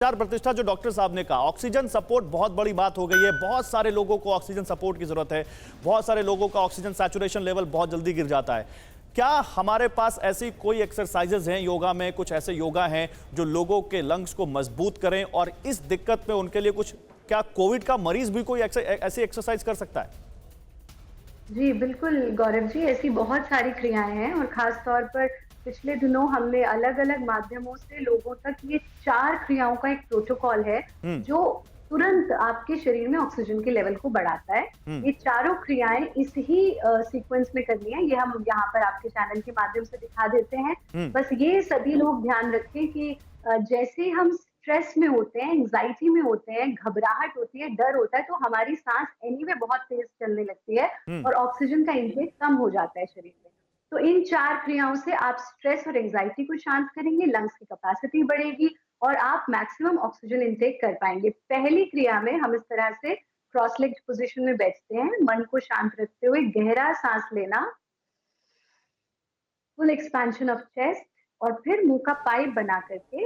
चार प्रतिष्ठा जो डॉक्टर साहब ने कहा, ऑक्सीजन सपोर्ट बहुत बड़ी बात हो गई है। बहुत सारे लोगों को ऑक्सीजन सपोर्ट की जरूरत है। बहुत सारे लोगों का ऑक्सीजन सैचुरेशन लेवल बहुत जल्दी गिर जाता है। क्या हमारे पास ऐसी कोई एक्सरसाइजेज हैं योगा में, कुछ ऐसे योगा हैं जो लोगों के लंग्स को मजबूत करें? और इस दिक्कत में उनके लिए कुछ, क्या कोविड का मरीज भी कोई ऐसी एक्सरसाइज कर सकता है? जी, बिल्कुल गौरव जी, ऐसी बहुत सारी क्रियाएँ हैं और ख़ास तौर पर पिछले दिनों हमने अलग-अलग माध्यमों से लोगों तक ये 4 क्रियाओं का एक प्रोटोकॉल है, जो तुरंत आपके शरीर में ऑक्सीजन के लेवल को बढ़ाता है। ये चारों क्रियाएँ इस ही सीक्वेंस में करनी है, ये हम यहाँ पर आपके चैनल के माध्यम से दिखा देते हैं। बस ये सभी लोग ध्यान रखें कि जैसे हम स्ट्रेस में होते हैं, एंग्जायटी में होते हैं, घबराहट होती है, डर होता है, तो हमारी सांस एनीवे बहुत तेज चलने लगती है और ऑक्सीजन का इनटेक कम हो जाता है शरीर में। तो इन 4 क्रियाओं से आप स्ट्रेस और एंग्जायटी को शांत करेंगे, लंग्स की कैपेसिटी बढ़ेगी और आप मैक्सिमम ऑक्सीजन इनटेक कर पाएंगे। पहली क्रिया में हम इस तरह से क्रॉस लेग्ड पोजीशन में बैठते हैं, मन को शांत रखते हुए गहरा सांस लेना, फुल एक्सपेंशन ऑफ चेस्ट और फिर मुंह का पाइप बना करके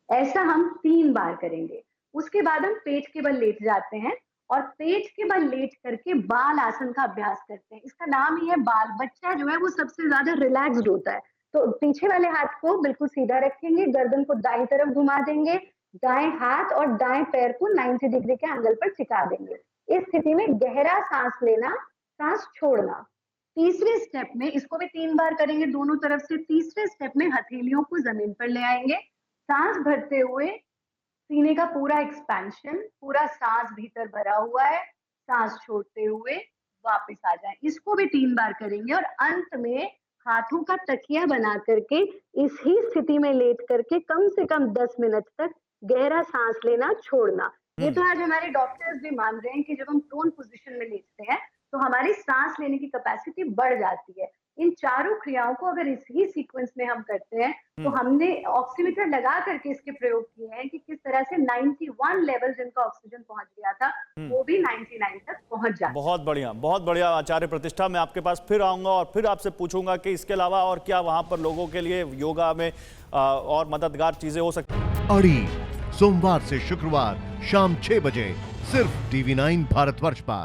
ऐसा हम 3 बार करेंगे। उसके बाद हम पेट के बल लेट जाते हैं और पेट के बल लेट करके बाल आसन का अभ्यास करते हैं। इसका नाम ही है बाल। बच्चा जो है वो सबसे ज्यादा रिलैक्स्ड होता है। तो पीछे वाले हाथ को बिल्कुल सीधा रखेंगे, गर्दन को दाईं तरफ घुमा देंगे, दाएं हाथ और दाएं पैर को 90 डिग्री के एंगल पर टिका देंगे। इस स्थिति में गहरा सांस लेना, सांस छोड़ना। तीसरे स्टेप में इसको भी 3 बार करेंगे दोनों तरफ से। तीसरे स्टेप में हथेलियों को जमीन पर ले आएंगे, सांस भरते हुए सीने का पूरा एक्सपेंशन, पूरा सांस भीतर भरा हुआ है, सांस छोड़ते हुए वापस आ जाए। इसको भी 3 बार करेंगे और अंत में हाथों का तकिया बना करके इस ही स्थिति में लेट करके कम से कम 10 मिनट तक गहरा सांस लेना, छोड़ना। ये तो आज हमारे डॉक्टर्स भी मान रहे हैं कि जब हम प्रोन पोजीशन में लेटते हैं तो हमारी सांस लेने की कैपेसिटी बढ़ जाती है। इन चारों क्रियाओं को अगर इसी सीक्वेंस में हम करते हैं तो हमने ऑक्सीमीटर लगा करके इसके प्रयोग किए हैं कि किस तरह से 91 लेवल जिनका ऑक्सीजन पहुंच गया था वो भी 99 तक पहुंच जाता है। बहुत बढ़िया आचार्य प्रतिष्ठा। मैं आपके पास फिर आऊंगा और फिर आपसे पूछूंगा कि इसके अलावा और क्या वहां पर लोगों के लिए योगा में और मददगार चीजें हो सकती हैं। अड़ी सोमवार से शुक्रवार शाम 6 बजे सिर्फ TV9 भारतवर्ष पर।